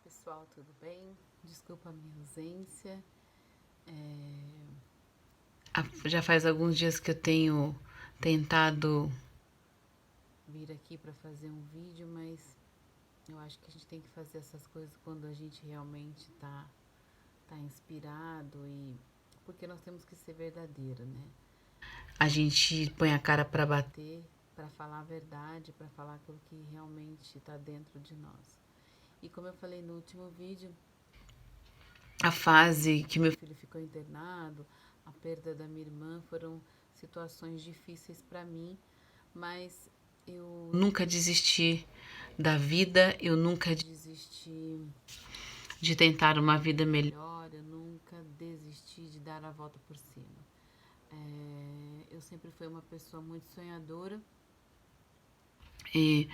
Pessoal, tudo bem? Desculpa a minha ausência. Já faz alguns dias que eu tenho tentado vir aqui para fazer um vídeo, mas eu acho que a gente tem que fazer essas coisas quando a gente realmente tá inspirado e porque nós temos que ser verdadeiro, né? A gente põe a cara para bater, para falar a verdade, para falar aquilo que realmente está dentro de nós. E como eu falei no último vídeo, a fase que meu filho ficou internado, a perda da minha irmã foram situações difíceis para mim, mas eu nunca desisti da vida, eu nunca desisti de tentar uma vida melhor, eu nunca desisti de dar a volta por cima. Eu sempre fui uma pessoa muito sonhadora e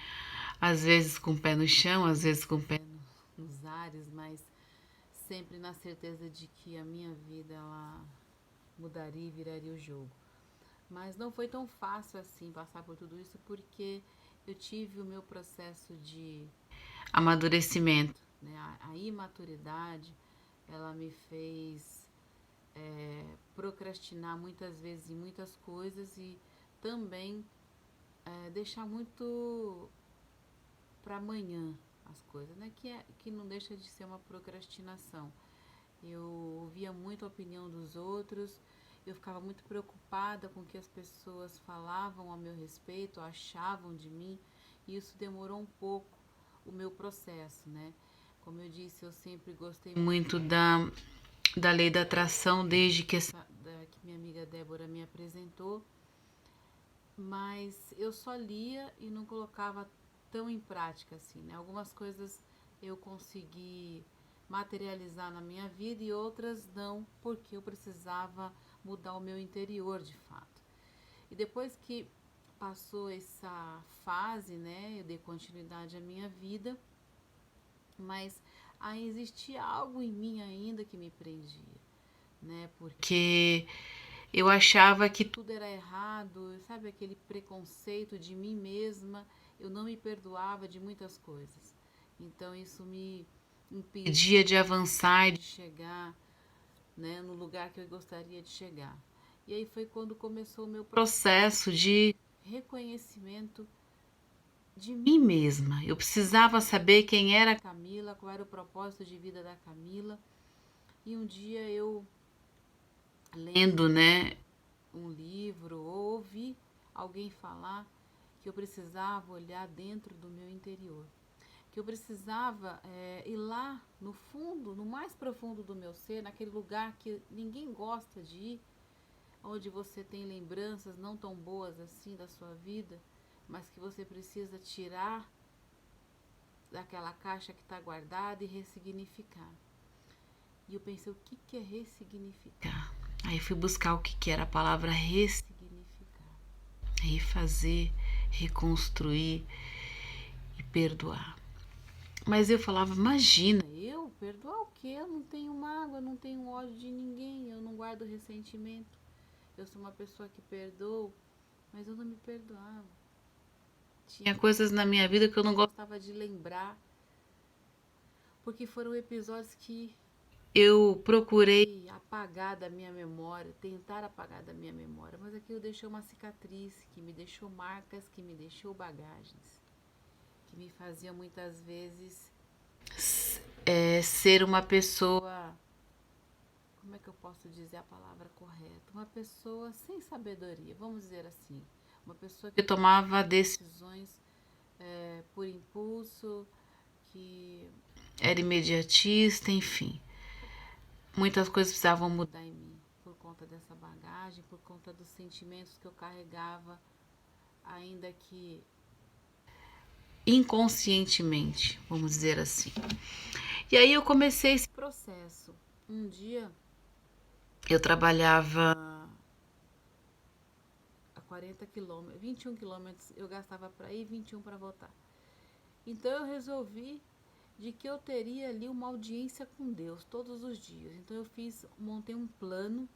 às vezes com o pé no chão, às vezes com o pé nos ares, mas sempre na certeza de que a minha vida ela mudaria e viraria o jogo. Mas não foi tão fácil assim passar por tudo isso porque eu tive o meu processo de amadurecimento, né? A imaturidade ela me fez procrastinar muitas vezes em muitas coisas e também deixar muito para amanhã as coisas, né? Que não deixa de ser uma procrastinação. Eu ouvia muito a opinião dos outros, eu ficava muito preocupada com o que as pessoas falavam a meu respeito, achavam de mim, e isso demorou um pouco o meu processo, né? Como eu disse, eu sempre gostei muito da lei da atração desde que minha amiga Débora me apresentou, mas eu só lia e não colocava tão em prática assim, né? Algumas coisas eu consegui materializar na minha vida e outras não, porque eu precisava mudar o meu interior de fato. E depois que passou essa fase, né, eu dei continuidade à minha vida, mas aí existia algo em mim ainda que me prendia, né? Porque eu achava que tudo era errado, sabe aquele preconceito de mim mesma, eu não me perdoava de muitas coisas. Então isso me impedia de avançar e de chegar, né, no lugar que eu gostaria de chegar. E aí foi quando começou o meu processo de reconhecimento de mim mesma. Eu precisava saber quem era a Camila, qual era o propósito de vida da Camila. E um dia eu lendo, né, um livro ou ouvi alguém falar que eu precisava olhar dentro do meu interior, que eu precisava ir lá no fundo, no mais profundo do meu ser, naquele lugar que ninguém gosta de ir, onde você tem lembranças não tão boas assim da sua vida, mas que você precisa tirar daquela caixa que está guardada e ressignificar. E eu pensei, o que é ressignificar? Aí fui buscar o que era a palavra ressignificar. Refazer, reconstruir e perdoar. Mas eu falava, imagina, eu perdoar o quê? Eu não tenho mágoa, eu não tenho ódio de ninguém, eu não guardo ressentimento. Eu sou uma pessoa que perdoa, mas eu não me perdoava. Tinha coisas na minha vida que eu não gostava de lembrar, porque foram episódios que eu procurei apagar da minha memória, tentar apagar da minha memória, mas aquilo deixou uma cicatriz, que me deixou marcas, que me deixou bagagens, que me fazia muitas vezes ser uma pessoa, como é que eu posso dizer a palavra correta? Uma pessoa sem sabedoria, vamos dizer assim. Uma pessoa que tomava decisões por impulso, que era imediatista, enfim. Muitas coisas precisavam mudar em mim por conta dessa bagagem, por conta dos sentimentos que eu carregava, ainda que inconscientemente, vamos dizer assim. E aí eu comecei esse processo. Um dia eu trabalhava a 40 quilômetros, 21 quilômetros eu gastava para ir e 21 para voltar. Então eu resolvi de que eu teria ali uma audiência com Deus todos os dias. Então eu montei um plano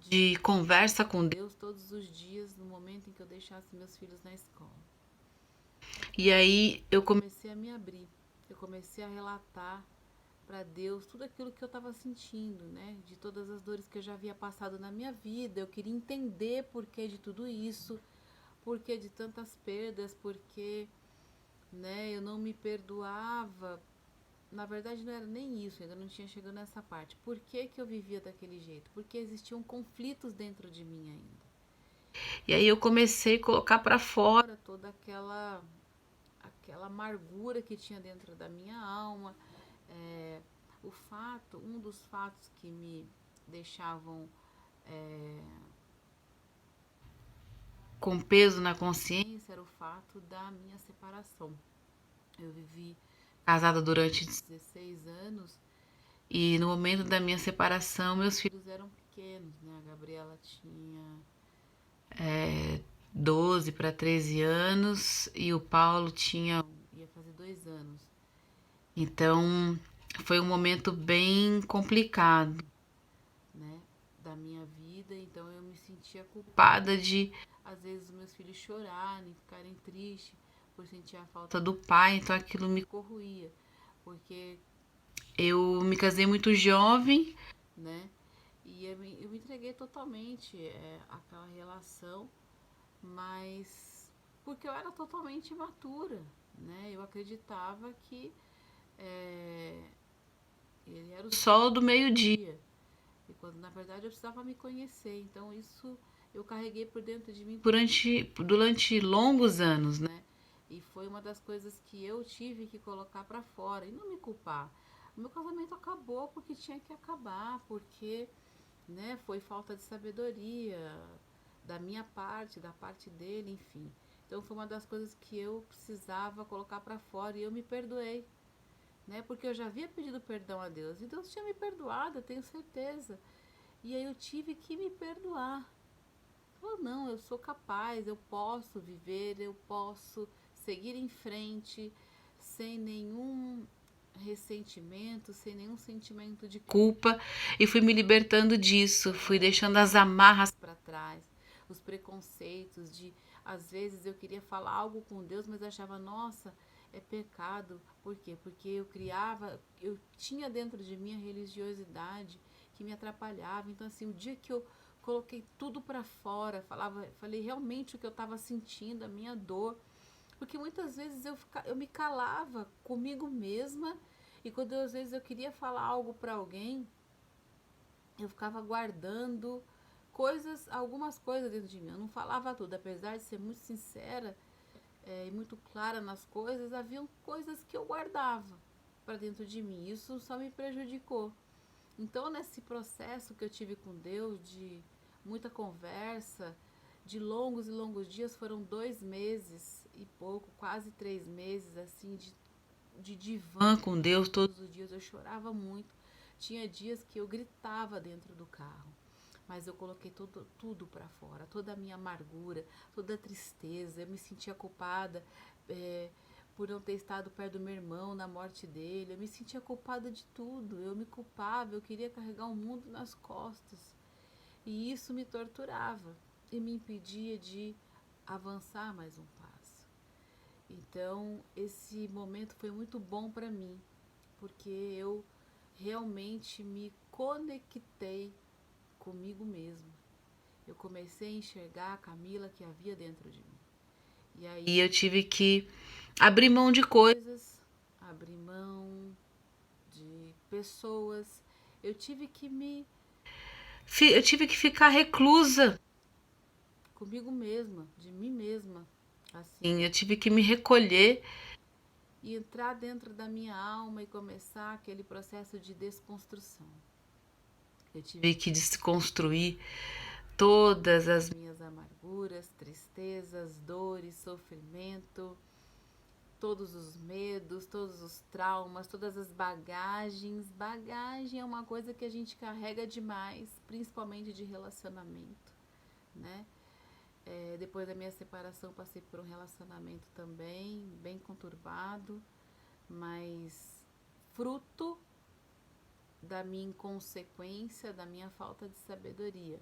de conversa com Deus todos os dias no momento em que eu deixasse meus filhos na escola. E aí eu comecei a me abrir. eu comecei a relatar para Deus tudo aquilo que eu estava sentindo, né? De todas as dores que eu já havia passado na minha vida. Eu queria entender por que de tudo isso, por que de tantas perdas, porque, né, eu não me perdoava. Na verdade, não era nem isso, ainda não tinha chegado nessa parte. Por que que eu vivia daquele jeito? Porque existiam conflitos dentro de mim ainda. E aí eu comecei a colocar para fora toda aquela amargura que tinha dentro da minha alma. É, um dos fatos que me deixavam com peso na consciência era o fato da minha separação. Eu vivi casada durante 16 anos e no momento da minha separação meus filhos eram pequenos, né? A Gabriela tinha 12 para 13 anos e o Paulo ia fazer 2 anos. Então foi um momento bem complicado, né, da minha vida. Então eu me sentia culpada de às vezes os meus filhos chorarem, ficarem tristes por sentir a falta do pai. Então aquilo me corroía, porque eu me casei muito jovem, né? E eu me entreguei totalmente àquela relação, mas porque eu era totalmente imatura, né? Eu acreditava que é, ele era o sol do meio-dia, e quando na verdade eu precisava me conhecer. Então isso eu carreguei por dentro de mim durante longos anos, né? E foi uma das coisas que eu tive que colocar para fora e não me culpar. O meu casamento acabou porque tinha que acabar, porque, né, foi falta de sabedoria da minha parte, da parte dele, enfim. Então foi uma das coisas que eu precisava colocar para fora e eu me perdoei, né? Porque eu já havia pedido perdão a Deus e Deus tinha me perdoado, eu tenho certeza. E aí eu tive que me perdoar. Falou, não, eu sou capaz, eu posso viver, eu posso seguir em frente sem nenhum ressentimento, sem nenhum sentimento de culpa, e fui me libertando disso, fui deixando as amarras para trás, os preconceitos de às vezes eu queria falar algo com Deus, mas achava, nossa, é pecado. Por quê? Porque eu tinha dentro de mim a religiosidade que me atrapalhava. Então assim, o dia que eu coloquei tudo para fora, falei realmente o que eu estava sentindo, a minha dor, porque muitas vezes eu me calava comigo mesma, e quando às vezes eu queria falar algo para alguém, eu ficava guardando algumas coisas dentro de mim. Eu não falava tudo, apesar de ser muito sincera e muito clara nas coisas, haviam coisas que eu guardava para dentro de mim. Isso só me prejudicou. Então, nesse processo que eu tive com Deus, de muita conversa, de longos e longos dias, foram 2 meses e pouco, quase 3 meses, assim, de divã com Deus. Todos os dias eu chorava muito. Tinha dias que eu gritava dentro do carro, mas eu coloquei tudo para fora, toda a minha amargura, toda a tristeza. Eu me sentia culpada por não ter estado perto do meu irmão na morte dele. Eu me sentia culpada de tudo. Eu me culpava, eu queria carregar o mundo nas costas. E isso me torturava e me impedia de avançar mais um passo. Então, esse momento foi muito bom para mim, porque eu realmente me conectei comigo mesma. Eu comecei a enxergar a Camila que havia dentro de mim. E aí eu tive que abrir mão de coisas, abrir mão de pessoas. Eu tive que eu tive que ficar reclusa comigo mesma, de mim mesma. Assim, eu tive que me recolher e entrar dentro da minha alma e começar aquele processo de desconstrução. Eu tive que desconstruir todas as minhas amarguras, tristezas, dores, sofrimento, todos os medos, todos os traumas, todas as bagagens. Bagagem é uma coisa que a gente carrega demais, principalmente de relacionamento, né? Depois da minha separação, passei por um relacionamento também bem conturbado, mas fruto da minha inconsequência, da minha falta de sabedoria,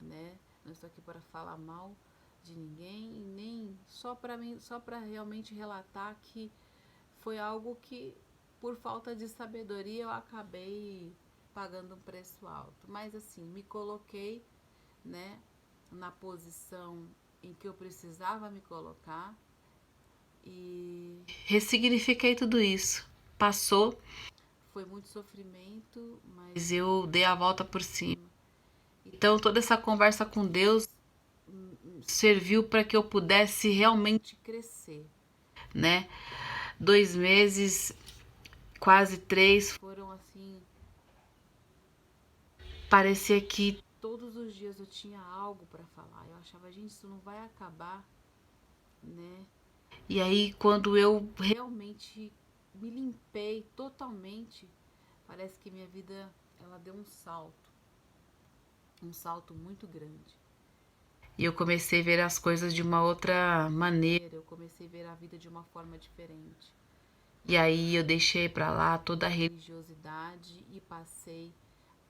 né? Não estou aqui para falar mal de ninguém, nem só para mim, só para realmente relatar que foi algo que, por falta de sabedoria, eu acabei pagando um preço alto. Mas assim, me coloquei, né, na posição em que eu precisava me colocar e ressignifiquei tudo isso. Passou, foi muito sofrimento, mas eu dei a volta por cima. Então toda essa conversa com Deus serviu para que eu pudesse realmente crescer, né? 2 meses, quase 3, foram assim. Parecia que todos os dias eu tinha algo para falar. Eu achava, gente, isso não vai acabar, né? E aí, quando eu realmente me limpei totalmente, parece que minha vida ela deu um salto muito grande. E eu comecei a ver as coisas de uma outra maneira, eu comecei a ver a vida de uma forma diferente. E aí eu deixei para lá toda a religiosidade e passei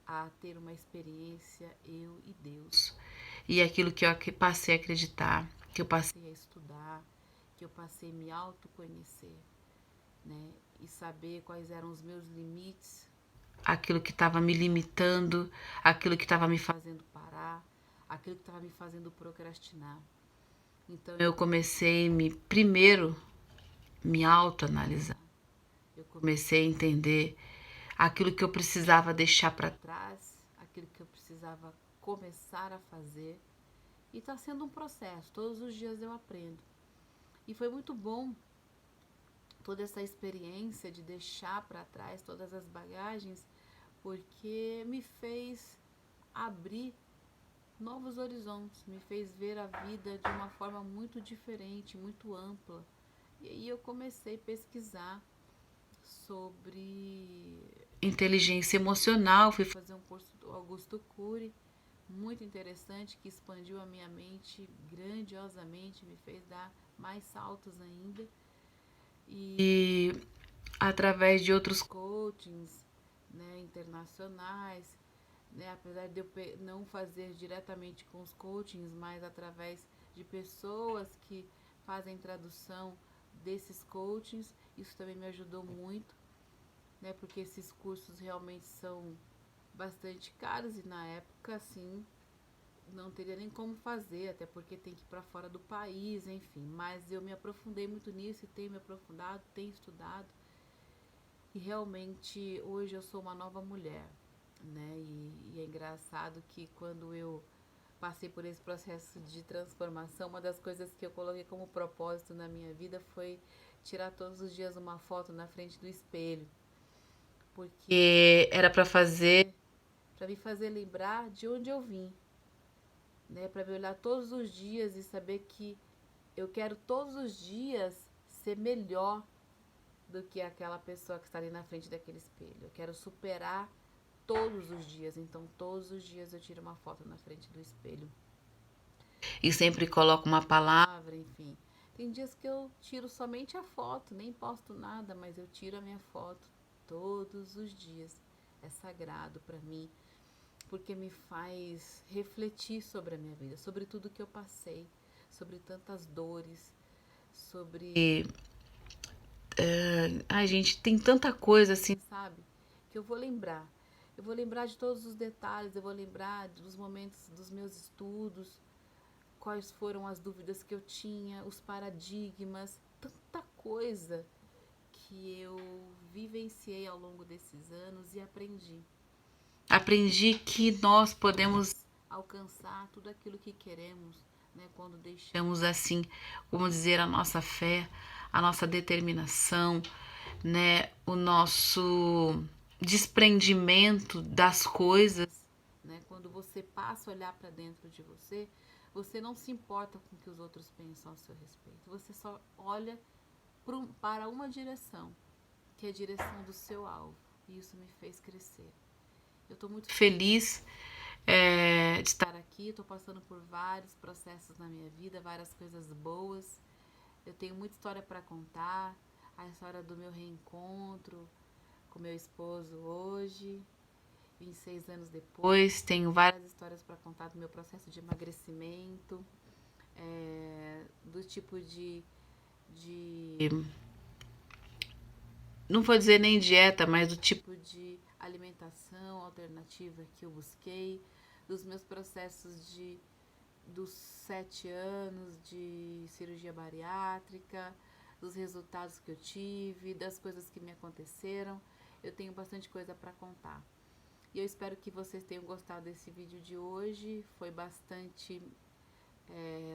a ter uma experiência eu e Deus. E aquilo que eu passei a acreditar, que eu passei a estudar, que eu passei a me autoconhecer, né? E saber quais eram os meus limites, aquilo que estava me limitando, aquilo que estava me fazendo parar, aquilo que estava me fazendo procrastinar. Então eu comecei primeiro me autoanalisar. Eu comecei a entender aquilo que eu precisava deixar para trás, aquilo que eu precisava começar a fazer. E está sendo um processo, todos os dias eu aprendo. E foi muito bom toda essa experiência de deixar para trás todas as bagagens, porque me fez abrir novos horizontes, me fez ver a vida de uma forma muito diferente, muito ampla. E aí eu comecei a pesquisar sobre inteligência emocional, fui fazer um curso do Augusto Cury, muito interessante, que expandiu a minha mente grandiosamente, me fez dar mais saltos ainda. E através de outros coachings, né, internacionais, né, apesar de eu não fazer diretamente com os coachings, mas através de pessoas que fazem tradução desses coachings, isso também me ajudou muito, né, porque esses cursos realmente são bastante caros e na época, assim, não teria nem como fazer, até porque tem que ir para fora do país, enfim. Mas eu me aprofundei muito nisso e tenho me aprofundado, tenho estudado. E realmente hoje eu sou uma nova mulher, né? E é engraçado que quando eu passei por esse processo de transformação, uma das coisas que eu coloquei como propósito na minha vida foi tirar todos os dias uma foto na frente do espelho, porque era para me fazer lembrar de onde eu vim, né? Para me olhar todos os dias e saber que eu quero todos os dias ser melhor do que aquela pessoa que está ali na frente daquele espelho. Eu quero superar todos os dias, então todos os dias eu tiro uma foto na frente do espelho. E sempre coloco uma palavra, enfim. Tem dias que eu tiro somente a foto, nem posto nada, mas eu tiro a minha foto todos os dias. É sagrado para mim, porque me faz refletir sobre a minha vida, sobre tudo que eu passei, sobre tantas dores, sobre. Ai, gente, tem tanta coisa assim, sabe? Que eu vou lembrar. Eu vou lembrar de todos os detalhes, eu vou lembrar dos momentos dos meus estudos, quais foram as dúvidas que eu tinha, os paradigmas, tanta coisa que eu vivenciei ao longo desses anos e aprendi. Aprendi que nós podemos alcançar tudo aquilo que queremos, né, quando deixamos assim, vamos dizer, a nossa fé, a nossa determinação, né, o nosso desprendimento das coisas, né, quando você passa a olhar para dentro de você, você não se importa com o que os outros pensam a seu respeito, você só olha para uma direção, que é a direção do seu alvo, e isso me fez crescer. Eu estou muito feliz de estar aqui, estou passando por vários processos na minha vida, várias coisas boas. Eu tenho muita história para contar, a história do meu reencontro com meu esposo hoje, 26 anos depois. Tenho várias histórias para contar do meu processo de emagrecimento, do tipo de não vou dizer nem dieta, mas do tipo de alimentação alternativa que eu busquei, dos meus processos dos 7 anos de cirurgia bariátrica, dos resultados que eu tive, das coisas que me aconteceram. Eu tenho bastante coisa para contar. E eu espero que vocês tenham gostado desse vídeo de hoje. Foi bastante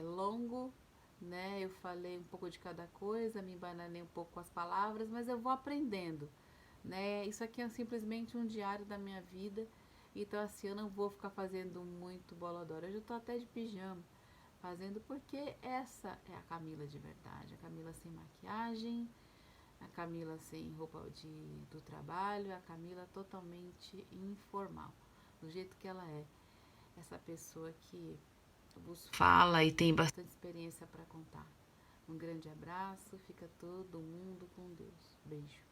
longo, né? Eu falei um pouco de cada coisa, me embananei um pouco com as palavras, mas eu vou aprendendo, né? Isso aqui é simplesmente um diário da minha vida. Então assim, eu não vou ficar fazendo muito bolodoro. Hoje eu tô até de pijama fazendo porque essa é a Camila de verdade. A Camila sem maquiagem, a Camila sem roupa do trabalho, a Camila totalmente informal, do jeito que ela é. Essa pessoa que vos fala e tem bastante experiência para contar. Um grande abraço, fica todo mundo com Deus. Beijo.